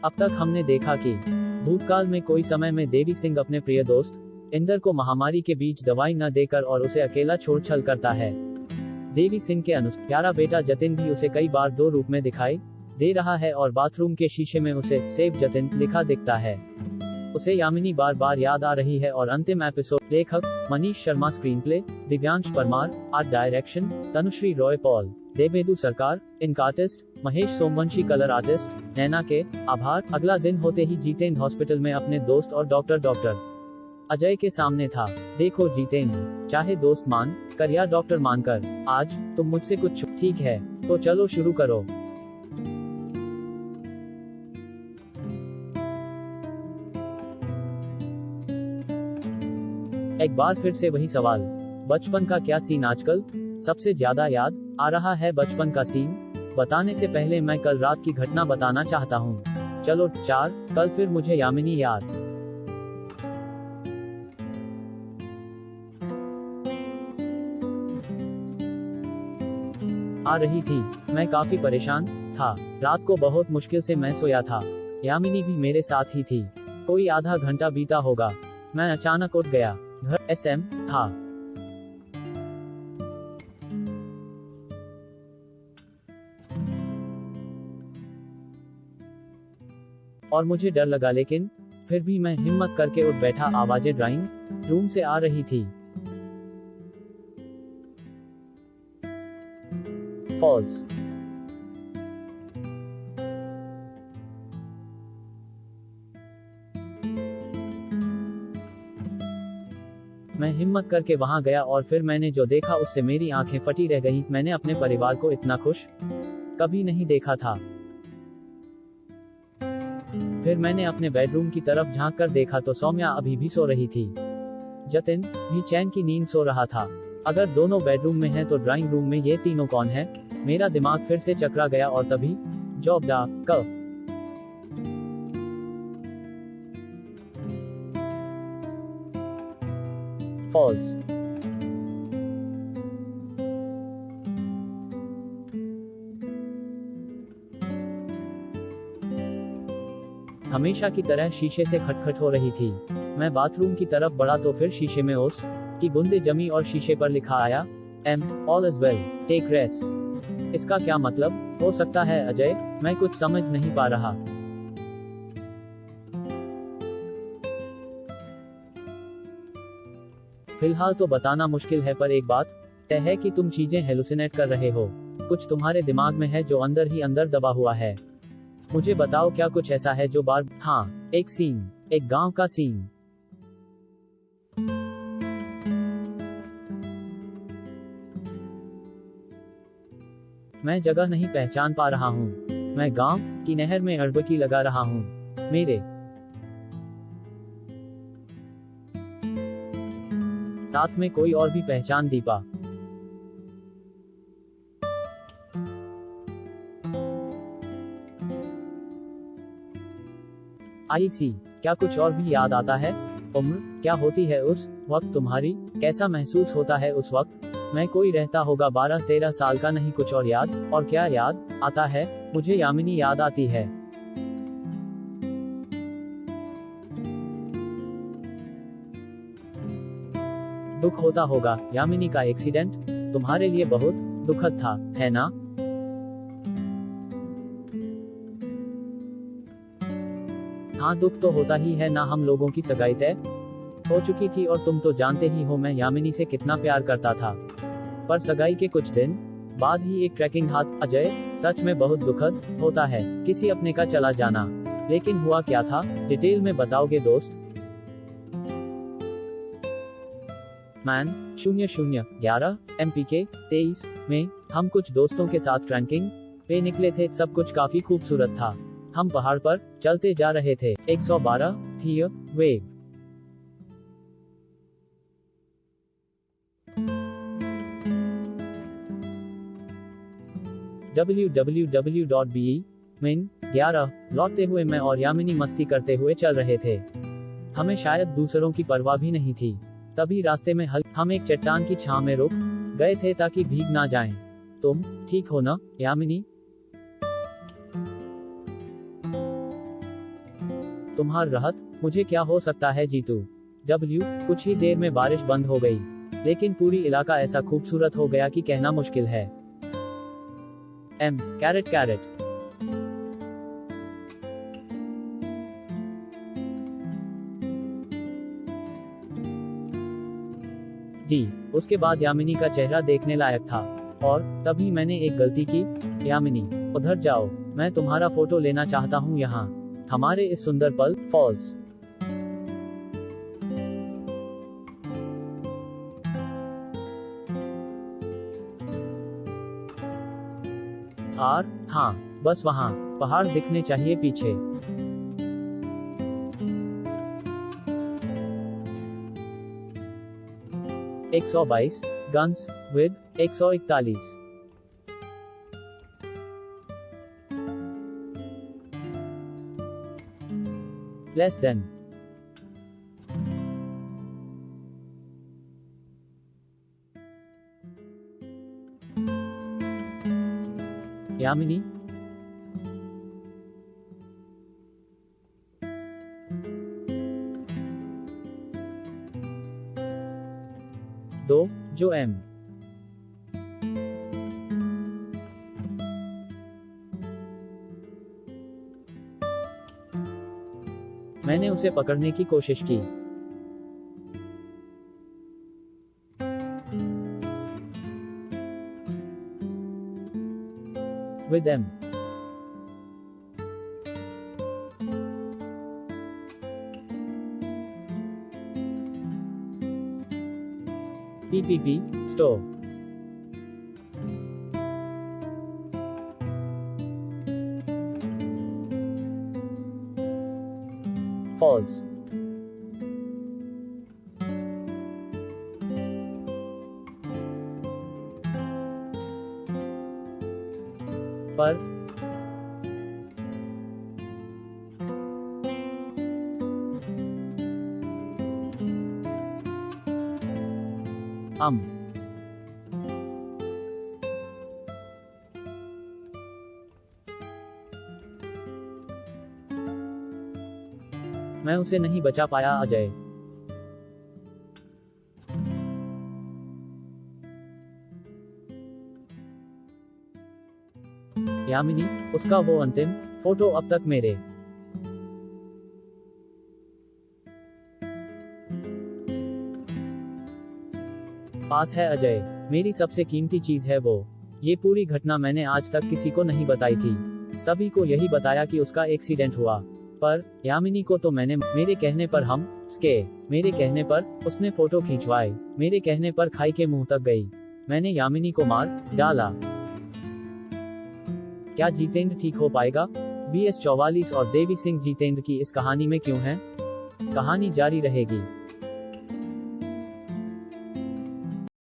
अब तक हमने देखा कि भूतकाल में कोई समय में देवी सिंह अपने प्रिय दोस्त इंदर को महामारी के बीच दवाई न देकर और उसे अकेला छोड़ छल करता है। देवी सिंह के अनुसार प्यारा बेटा जतिन भी उसे कई बार दो रूप में दिखाई दे रहा है और बाथरूम के शीशे में उसे सेव जतिन लिखा दिखता है। उसे यामिनी बार बार याद आ रही है और अंतिम एपिसोड लेखक Manish Sharma, screenplay Divyansh Parmar, art direction Tanushree Roy Paul, Devendu Sarkar, ink artist Mahesh Somvanshi, colour artist Naina K. आभार। अगला दिन होते ही जितेंद्र हॉस्पिटल में अपने दोस्त और डॉक्टर अजय के सामने था। देखो जितेंद्र, चाहे दोस्त मान कर या डॉक्टर मानकर, आज तुम मुझसे कुछ ठीक है तो चलो शुरू करो। एक बार फिर से वही सवाल, बचपन का क्या सीन आजकल सबसे ज्यादा याद आ रहा है? बचपन का सीन बताने से पहले मैं कल रात की घटना बताना चाहता हूँ। चलो 4 कल फिर मुझे यामिनी याद आ रही थी। मैं काफी परेशान था। रात को बहुत मुश्किल से मैं सोया था। यामिनी भी मेरे साथ ही थी। कोई आधा घंटा बीता होगा, मैं अचानक उठ गया। घर एसएम था। और मुझे डर लगा, लेकिन फिर भी मैं हिम्मत करके उठ बैठा। आवाजें ड्राइंग रूम से आ रही थी। फॉल्स। मैं हिम्मत करके वहां गया और फिर मैंने जो देखा उससे मेरी आंखें फटी रह गईं। मैंने अपने परिवार को इतना खुश कभी नहीं देखा था। फिर मैंने अपने बेडरूम की तरफ झांक कर देखा तो सौम्या अभी भी सो रही थी। जतिन भी चैन की नींद सो रहा था। अगर दोनों बेडरूम में हैं तो ड्राइंग रूम में ये तीनों कौन है? मेरा दिमाग फिर से चकरा गया और तभी जॉब डा क फॉल्स। हमेशा की तरह शीशे से खटखट हो रही थी। मैं बाथरूम की तरफ बढ़ा तो फिर शीशे में ओस की बूंदें जमी और शीशे पर लिखा आया, all is well, take rest. इसका क्या मतलब हो सकता है अजय? मैं कुछ समझ नहीं पा रहा। फिलहाल तो बताना मुश्किल है, पर एक बात तय है कि तुम चीजें हेलुसिनेट कर रहे हो। कुछ तुम्हारे दिमाग में है जो अंदर ही अंदर दबा हुआ है। मुझे बताओ, क्या कुछ ऐसा है जो बार हाँ, एक सीन, एक गांव का सीन। मैं जगह नहीं पहचान पा रहा हूँ। मैं गांव की नहर में अड़बकी लगा रहा हूँ। मेरे साथ में कोई और भी पहचान दीपा। आई सी, क्या कुछ और भी याद आता है? उम्र क्या होती है उस वक्त तुम्हारी? कैसा महसूस होता है उस वक्त? मैं कोई रहता होगा 12-13 साल का, नहीं कुछ और याद। और क्या याद आता है? मुझे यामिनी याद आती है। दुख होता होगा। यामिनी का एक्सीडेंट तुम्हारे लिए बहुत दुखद था, है ना? हाँ, दुख तो होता ही है ना। हम लोगों की सगाई तय हो चुकी थी और तुम तो जानते ही हो मैं यामिनी से कितना प्यार करता था। पर सगाई के कुछ दिन बाद ही एक ट्रैकिंग हादसा। अजय, सच में बहुत दुखद होता है किसी अपने का चला जाना। लेकिन हुआ क्या था, डिटेल में बताओगे दोस्त? मैन 0011 MPK 23 में हम कुछ दोस्तों के साथ ट्रैकिंग पे निकले थे। सब कुछ काफी खूबसूरत था। हम पहाड़ पर चलते जा रहे थे। 112 थी वेव। www.be min 11 लौटते हुए मैं और यामिनी मस्ती करते हुए चल रहे थे। हमें शायद दूसरों की परवाह भी नहीं थी। तभी रास्ते में हम एक चट्टान की छांव में रुक गए थे ताकि भीग ना जाएं। तुम ठीक हो ना यामिनी? तुम्हार रहत, मुझे क्या हो सकता है जीतू। W, कुछ ही देर में बारिश बंद हो गई, लेकिन पूरी इलाका ऐसा खूबसूरत हो गया कि कहना मुश्किल है। M, carat carat. D, उसके बाद यामिनी का चेहरा देखने लायक था, और तभी मैंने एक गलती की। यामिनी, उधर जाओ, मैं तुम्हारा फोटो लेना चाहता हूँ यहाँ, हमारे इस सुंदर पल। फॉल्स। R, हाँ, बस वहाँ, पहाड़ दिखने चाहिए पीछे। $122, guns, with, $141. Less than. Yamini, दो, जो M। मैंने उसे पकड़ने की कोशिश की। With M। PPP, store। False। पर। मैं उसे नहीं बचा पाया अजय। यामिनी, उसका वो अंतिम फोटो अब तक मेरे पास है अजय, मेरी सबसे कीमती चीज है वो। ये पूरी घटना मैंने आज तक किसी को नहीं बताई थी, सभी को यही बताया कि उसका एक्सीडेंट हुआ, पर यामिनी को तो मैंने मेरे कहने पर हम स्के, मेरे कहने पर उसने फोटो खिंचवाए, मेरे कहने पर खाई के मुंह तक गई, मैंने यामिनी को मार डाला। क्या जितेंद्र ठीक हो पाएगा? BS 44 और देवी सिंह जितेंद्र की इस कहानी में क्यों हैं? कहानी जारी रहेगी।